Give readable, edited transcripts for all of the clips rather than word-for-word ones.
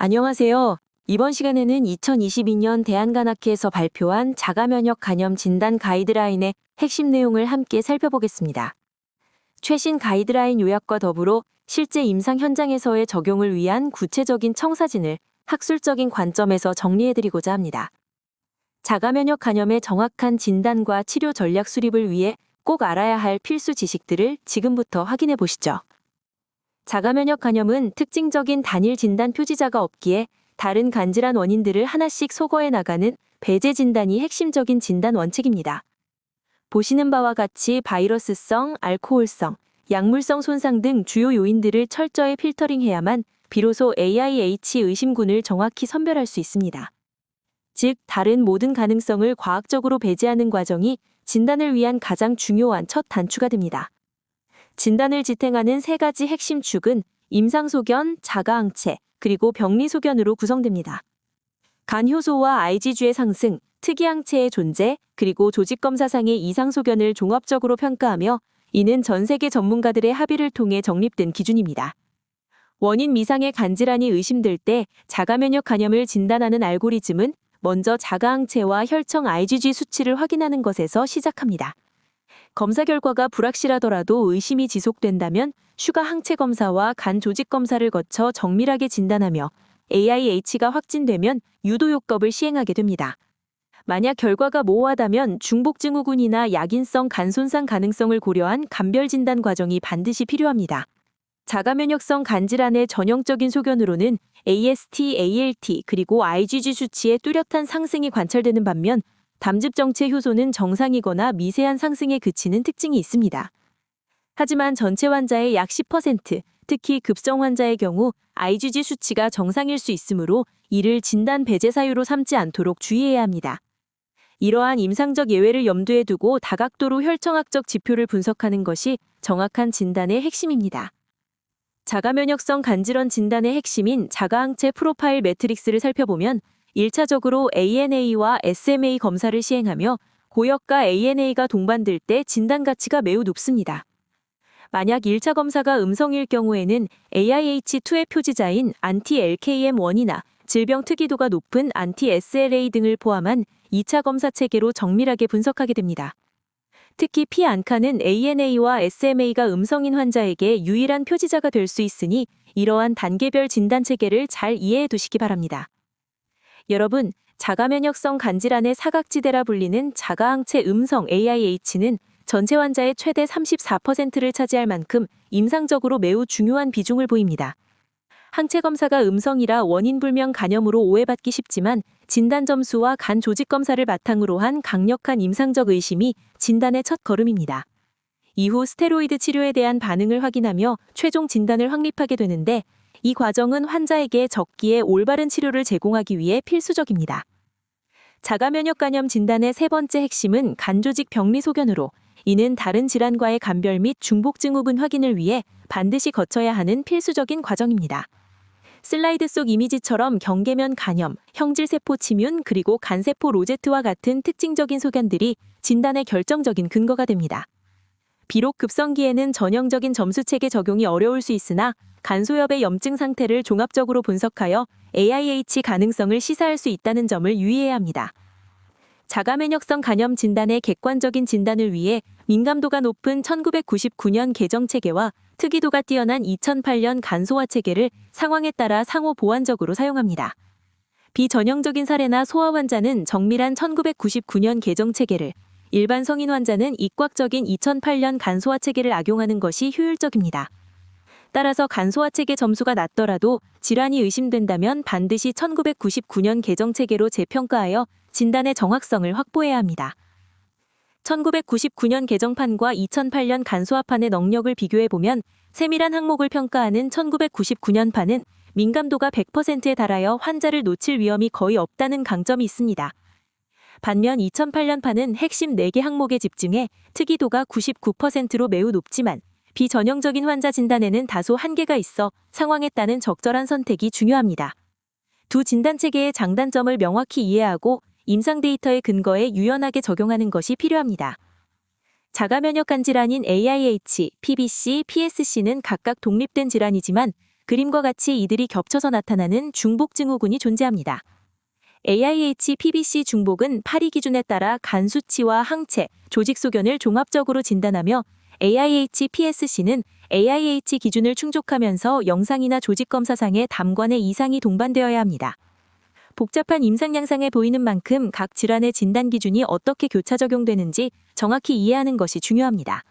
안녕하세요. 이번 시간에는 2022년 대한간학회에서 발표한 자가면역 간염 진단 가이드라인의 핵심 내용을 함께 살펴보겠습니다. 최신 가이드라인 요약과 더불어 실제 임상 현장에서의 적용을 위한 구체적인 청사진을 학술적인 관점에서 정리해드리고자 합니다. 자가면역 간염의 정확한 진단과 치료 전략 수립을 위해 꼭 알아야 할 필수 지식들을 지금부터 확인해 보시죠. 자가면역 간염은 특징적인 단일 진단 표지자가 없기에 다른 간질환 원인들을 하나씩 소거해 나가는 배제 진단이 핵심적인 진단 원칙입니다. 보시는 바와 같이 바이러스성, 알코올성, 약물성 손상 등 주요 요인들을 철저히 필터링해야만 비로소 AIH 의심군을 정확히 선별할 수 있습니다. 즉, 다른 모든 가능성을 과학적으로 배제하는 과정이 진단을 위한 가장 중요한 첫 단추가 됩니다. 진단을 지탱하는 세 가지 핵심 축은 임상소견, 자가항체, 그리고 병리소견으로 구성됩니다. 간효소와 IgG의 상승, 특이항체의 존재, 그리고 조직검사상의 이상소견을 종합적으로 평가하며 이는 전 세계 전문가들의 합의를 통해 정립된 기준입니다. 원인 미상의 간질환이 의심될 때 자가면역 간염을 진단하는 알고리즘은 먼저 자가항체와 혈청 IgG 수치를 확인하는 것에서 시작합니다. 검사 결과가 불확실하더라도 의심이 지속된다면 추가 항체 검사와 간 조직 검사를 거쳐 정밀하게 진단하며 AIH가 확진되면 유도요법을 시행하게 됩니다. 만약 결과가 모호하다면 중복증후군이나 약인성 간 손상 가능성을 고려한 간별 진단 과정이 반드시 필요합니다. 자가면역성 간질환의 전형적인 소견으로는 AST, ALT, 그리고 IgG 수치의 뚜렷한 상승이 관찰되는 반면 담즙 정체 효소는 정상이거나 미세한 상승에 그치는 특징이 있습니다. 하지만 전체 환자의 약 10%, 특히 급성 환자의 경우 IgG 수치가 정상일 수 있으므로 이를 진단 배제 사유로 삼지 않도록 주의해야 합니다. 이러한 임상적 예외를 염두에 두고 다각도로 혈청학적 지표를 분석하는 것이 정확한 진단의 핵심입니다. 자가면역성 간질환 진단의 핵심인 자가항체 프로파일 매트릭스를 살펴보면 1차적으로 ANA와 SMA 검사를 시행하며 고역과 ANA가 동반될 때 진단 가치가 매우 높습니다. 만약 1차 검사가 음성일 경우에는 AIH2의 표지자인 안티-LKM1이나 질병 특이도가 높은 안티-SLA 등을 포함한 2차 검사 체계로 정밀하게 분석하게 됩니다. 특히 피안카는 ANA와 SMA가 음성인 환자에게 유일한 표지자가 될 수 있으니 이러한 단계별 진단 체계를 잘 이해해 두시기 바랍니다. 여러분, 자가면역성 간질환의 사각지대라 불리는 자가항체 음성 AIH는 전체 환자의 최대 34%를 차지할 만큼 임상적으로 매우 중요한 비중을 보입니다. 항체 검사가 음성이라 원인불명 간염으로 오해받기 쉽지만 진단 점수와 간 조직 검사를 바탕으로 한 강력한 임상적 의심이 진단의 첫 걸음입니다. 이후 스테로이드 치료에 대한 반응을 확인하며 최종 진단을 확립하게 되는데 이 과정은 환자에게 적기에 올바른 치료를 제공하기 위해 필수적입니다. 자가면역 간염 진단의 세 번째 핵심은 간조직 병리 소견으로 이는 다른 질환과의 간별 및 중복증후군 확인을 위해 반드시 거쳐야 하는 필수적인 과정입니다. 슬라이드 속 이미지처럼 경계면 간염, 형질세포 침윤, 그리고 간세포 로제트와 같은 특징적인 소견들이 진단의 결정적인 근거가 됩니다. 비록 급성기에는 전형적인 점수체계 적용이 어려울 수 있으나 간소엽의 염증 상태를 종합적으로 분석하여 AIH 가능성을 시사할 수 있다는 점을 유의해야 합니다. 자가면역성 간염 진단의 객관적인 진단을 위해 민감도가 높은 1999년 개정 체계와 특이도가 뛰어난 2008년 간소화 체계를 상황에 따라 상호 보완적으로 사용합니다. 비전형적인 사례나 소아 환자는 정밀한 1999년 개정 체계를, 일반 성인 환자는 이과적인 2008년 간소화 체계를 악용하는 것이 효율적입니다. 따라서 간소화 체계 점수가 낮더라도 질환이 의심된다면 반드시 1999년 개정 체계로 재평가하여 진단의 정확성을 확보해야 합니다. 1999년 개정판과 2008년 간소화판의 능력을 비교해보면 세밀한 항목을 평가하는 1999년판은 민감도가 100%에 달하여 환자를 놓칠 위험이 거의 없다는 강점이 있습니다. 반면 2008년판은 핵심 4개 항목에 집중해 특이도가 99%로 매우 높지만 비전형적인 환자 진단에는 다소 한계가 있어 상황에 따른 적절한 선택이 중요합니다. 두 진단 체계의 장단점을 명확히 이해하고 임상 데이터의 근거에 유연하게 적용하는 것이 필요합니다. 자가면역 간질환인 AIH, PBC, PSC는 각각 독립된 질환이지만 그림과 같이 이들이 겹쳐서 나타나는 중복 증후군이 존재합니다. AIH-PBC 중복은 파리 기준에 따라 간 수치와 항체, 조직 소견을 종합적으로 진단하며 AIH-PSC는 AIH 기준을 충족하면서 영상이나 조직 검사상의 담관에 이상이 동반되어야 합니다. 복잡한 임상 양상에 보이는 만큼 각 질환의 진단 기준이 어떻게 교차 적용되는지 정확히 이해하는 것이 중요합니다.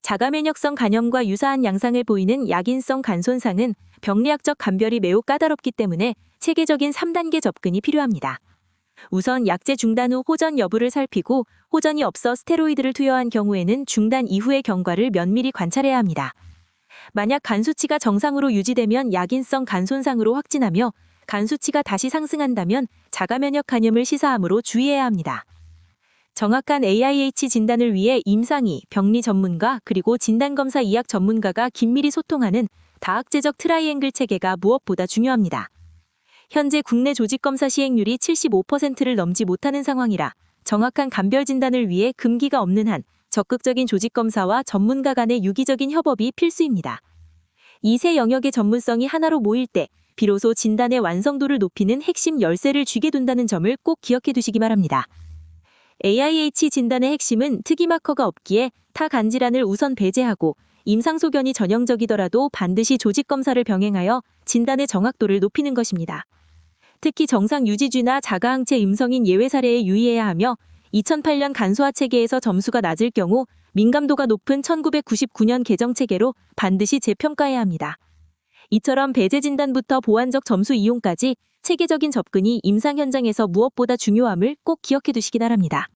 자가면역성 간염과 유사한 양상을 보이는 약인성 간 손상은 병리학적 감별이 매우 까다롭기 때문에 체계적인 3단계 접근이 필요합니다. 우선 약제 중단 후 호전 여부를 살피고 호전이 없어 스테로이드를 투여한 경우에는 중단 이후의 경과를 면밀히 관찰해야 합니다. 만약 간 수치가 정상으로 유지되면 약인성 간 손상으로 확진하며 간 수치가 다시 상승한다면 자가면역 간염을 시사하므로 주의해야 합니다. 정확한 AIH 진단을 위해 임상의, 병리 전문가 그리고 진단검사 이학 전문가가 긴밀히 소통하는 다학제적 트라이앵글 체계가 무엇보다 중요합니다. 현재 국내 조직검사 시행률이 75%를 넘지 못하는 상황이라 정확한 감별 진단을 위해 금기가 없는 한 적극적인 조직검사와 전문가 간의 유기적인 협업이 필수입니다. 이 세 영역의 전문성이 하나로 모일 때 비로소 진단의 완성도를 높이는 핵심 열쇠를 쥐게 된다는 점을 꼭 기억해 두시기 바랍니다. AIH 진단의 핵심은 특이 마커가 없기에 타 간 질환을 우선 배제하고 임상 소견이 전형적이더라도 반드시 조직 검사를 병행하여 진단의 정확도를 높이는 것입니다. 특히 정상 유지주나 자가항체 음성인 예외 사례에 유의해야 하며 2008년 간소화 체계에서 점수가 낮을 경우 민감도가 높은 1999년 개정 체계로 반드시 재평가해야 합니다. 이처럼 배제 진단부터 보완적 점수 이용까지 체계적인 접근이 임상 현장에서 무엇보다 중요함을 꼭 기억해 두시기 바랍니다.